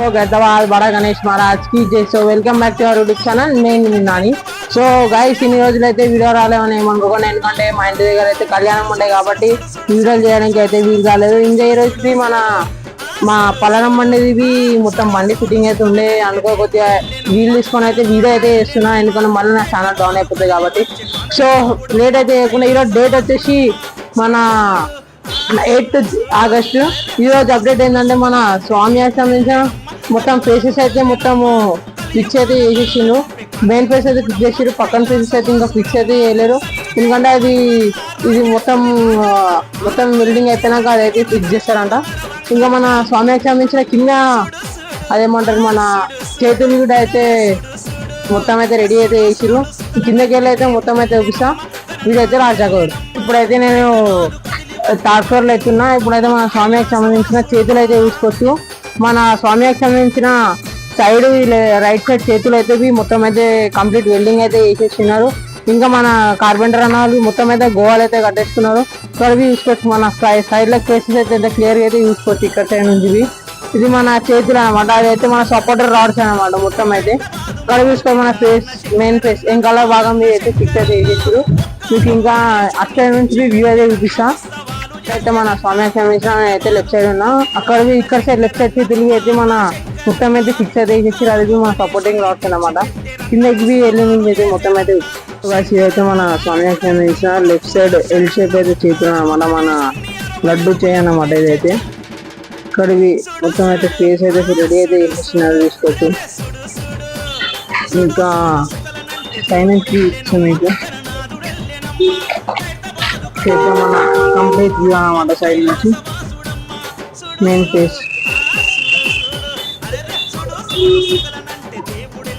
So Gadwal బడా గణేష్ మహారాజ్ కి జై. So welcome back to our YouTube channel. నేను నాని. సో గైస్ ఇన్ని రోజులు అయితే వీడియో రాలేమని ఏమనుకోకండి, ఎందుకంటే మా ఇంటి దగ్గర అయితే కళ్యాణం ఉండే కాబట్టి వీడియోలు చేయడానికి అయితే వీలు కాలేదు. ఇంకా ఈ రోజు మా పలనం బండిది మొత్తం బండి ఫిట్టింగ్ అయితే ఉండే అనుకో కొద్దిగా వీలు తీసుకొని అయితే వీడియో అయితే చేస్తున్నా, ఎందుకంటే మళ్ళీ నా ఛానల్ డౌన్ అయిపోతుంది కాబట్టి. సో లేట్ అయితే చేయకుండా ఈరోజు డేట్ వచ్చేసి మన 8 ఆగస్టు. ఈరోజు అప్డేట్ ఏంటంటే మన స్వామి సంబంధించిన మొత్తం ఫేసెస్ అయితే మొత్తము ఫిక్స్ అయితే చేసేసిండు. మెయిన్ ఫేస్ అయితే ఫిక్స్ చేసారు, పక్కన ఫేసెస్ అయితే ఇంకా ఫిక్స్ అయితే చేయలేరు, ఎందుకంటే ఇది మొత్తం బిల్డింగ్ అయిపోయినాక అదైతే ఫిక్స్ చేస్తారంట. ఇంకా మన స్వామికి సంబంధించిన కింద అదేమంటారు మన చేతులు కూడా అయితే మొత్తం అయితే రెడీ అయితే చేసిరు. కిందకి వెళ్ళి అయితే మొత్తం అయితే చూపిస్తా. వీడైతే రాజాగౌడ్. ఇప్పుడైతే నేను 3rd floor లో ఎత్తున్నా. ఇప్పుడైతే మన స్వామికి సంబంధించిన చేతులు అయితే చూసుకోవచ్చు. మన స్వామికి సంబంధించిన సైడ్ రైట్ సైడ్ చేతులు అయితే మొత్తం అయితే కంప్లీట్ వెల్డింగ్ అయితే వేసేస్తున్నారు. ఇంకా మన కార్పెంటర్ అన్న వాళ్ళు మొత్తం అయితే గోవాలు అయితే కట్టేస్తున్నారు. సో అవి చూసుకోవచ్చు. మన సైడ్ లో కేసెస్ అయితే క్లియర్ గా అయితే చూసుకోవచ్చు. ఇక్కడ సైడ్ నుంచి ఇది మన చేతులు అనమాట. అదైతే మన సపోర్టర్ రాడ్స్ అనమాట. మొత్తం అయితే ఇక్కడ చూసుకోవాలి. మన ఫేస్ మెయిన్ ఫేస్ ఇంకా భాగం మీద అయితే ఫిక్స్ అయితే వేసేసారు. మీకు ఇంకా అక్కడ నుంచి వ్యూ అయితే చూపిస్తా. అయితే మన స్వామి సంబంధించిన అయితే లెఫ్ట్ సైడ్ ఉన్నా, ఇక్కడ సైడ్ లెఫ్ట్ సైడ్ తిరిగి అయితే మన మొత్తం అయితే ఫిక్స్ అయితే వేసేసి అది మన సపోర్టింగ్ రాడ్స్ అనమాట. కిందకి వెళ్ళింది అయితే మొత్తం అయితే అయితే మన స్వామి సంబంధించిన లెఫ్ట్ సైడ్ ఎల్ షేప్ అయితే చేతులు అనమాట. మన లడ్డు చేయనమాట. ఇదైతే ఇక్కడికి మొత్తం అయితే ఫేస్ అయితే రెడీ అయితే వేసేసినారు తీసుకోవచ్చు. ఇంకా సైలెన్స్ మీకు మన కంప్లీట్ వ్యూ అనమాట. సైడ్ నుంచి మెయిన్ ఫేస్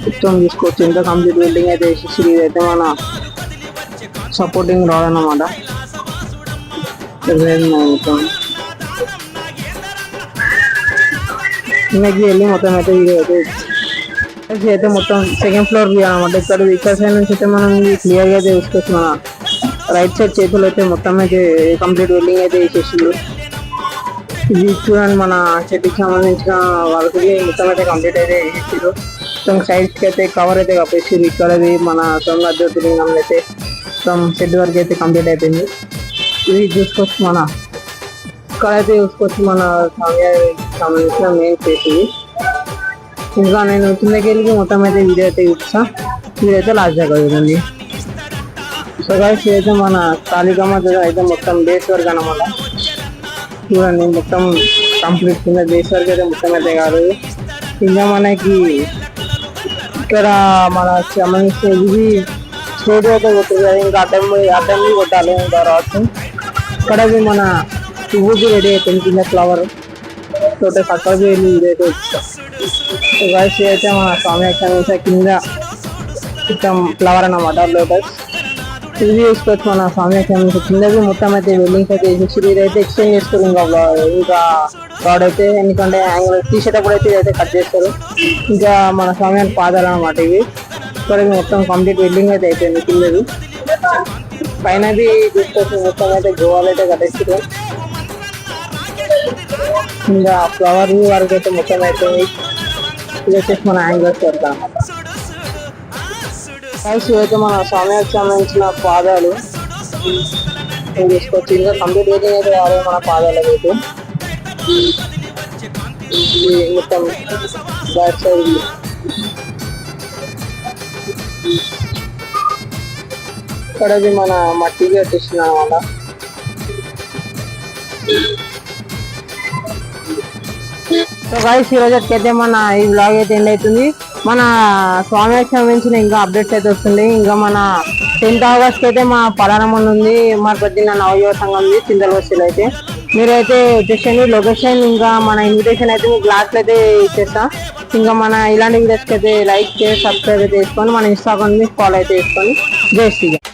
మొత్తం తీసుకోవచ్చు. ఇంకా కంప్లీట్ బిల్డింగ్ అయితే వేసేసి ఇదైతే మన సపోర్టింగ్ రాడ్ అన్నమాట. కిందకి వెళ్ళి మొత్తం అయితే వీడియో అయితే మొత్తం 2nd floor వ్యూ అనమాట. ఇక్కడ సైడ్ నుంచి అయితే మనం క్లియర్ గా అయితే చూసుకోవచ్చు. మన రైట్ సైడ్ చేతులు అయితే మొత్తం అయితే కంప్లీట్ వెల్డింగ్ అయితే వేసేసింది. ఇది చూడండి మన చెట్టుకి సంబంధించిన వాళ్ళకి మొత్తం అయితే కంప్లీట్ అయితే వేసేసారు. మొత్తం సైడ్స్ కి అయితే కవర్ అయితే కప్పేసారు. ఇక్కడది మన తొమ్మిదింగం అయితే మొత్తం షెడ్ వరకు అయితే కంప్లీట్ అయిపోయింది. ఇది చూసుకోవచ్చు. మన ఇక్కడైతే చూసుకోవచ్చు మన సంబంధించిన మెయిన్ ఫేస్ ఇది. ఇంకా నేను కిందకి వెళ్ళి మొత్తం అయితే వీడియో అయితే చూపిస్తా. ఇదైతే లాస్ట్ దాకా చూడండి. సో గైస్ ఇదైతే మన కాళికమ్మ అయితే మొత్తం బేస్ వర్క్ అనమాట. చూడండి మొత్తం కంప్లీట్ కింద బేస్ వర్క్ అయితే మొత్తం అయితే కాదు. ఇంకా మనకి ఇక్కడ మన సంబంధించిన ఇది స్టేట్ అయితే కొట్టింది. ఇంకా అడ్డం కొట్టాలి. ఇంకా రావచ్చు. ఇక్కడ మన పువ్వుకి రెడీ అయిపోయింది. కింద ఫ్లవర్ తోట అక్కడ వెళ్ళి ఇదైతే వచ్చాం. సో గైస్ అయితే మన స్వామి సంబంధించిన కింద మొత్తం ఫ్లవర్ అన్నమాట. లోటస్ ఇది చూసుకోవచ్చు. మన స్వామి కిందది మొత్తం అయితే వెల్డింగ్స్ అయితే వేసేసి ఇదైతే ఎక్స్చేంజ్ చేస్తారు. ఇంకా రాడ్ అయితే ఎందుకంటే యాంగిల్ తీసేటప్పుడు అయితే ఇదైతే కట్ చేస్తారు. ఇంకా మన స్వామి పాదాలు అనమాట ఇవి. ఇక్కడ మొత్తం కంప్లీట్ వెల్డింగ్ అయితే అయిపోయింది. కిందది పైనది చూసుకోవచ్చు. మొత్తం అయితే గోవాలు అయితే కట్టేస్తారు. ఇంకా ఫ్లవర్ వరకు అయితే మొత్తం అయిపోయింది. ఇది వచ్చేసి మన యాంగిల్స్ వర్క్ అనమాట. అయితే మన స్వామికి సంబంధించిన పాదాలు తీసుకోవచ్చు. ఇంకా కంప్లీట్ వెయిటింగ్ అయితే కాదు మన పాదాలు అయితే మొత్తం బ్యాక్ సైడ్ ఇక్కడది మన మట్టికి వచ్చేసింది అనమాట. సో గైస్ ఈ రోజు అయితే మన ఈ బ్లాగ్ అయితే ఎండ్ అవుతుంది. మన స్వామికి సంబంధించిన ఇంకా అప్డేట్స్ అయితే వస్తుంది. ఇంకా మన 10th ఆగస్ట్ అయితే మా పలానమన్ ఉంది. మా పొద్దున్న నవయువ సంఘం ఉంది చింతలవస్తిలో. అయితే మీరైతే వచ్చేసండి లొకేషన్. ఇంకా మన ఇన్విటేషన్ అయితే మీ గ్లాస్లో అయితే ఇచ్చేస్తా. ఇంకా మన ఇలాంటి వీడియోస్కి అయితే లైక్ చేసి సబ్స్క్రైబ్ అయితే చేసుకొని మన ఇన్స్టాగ్రామ్ ఫాలో అయితే చేసుకొని జై శ్రీరామ్.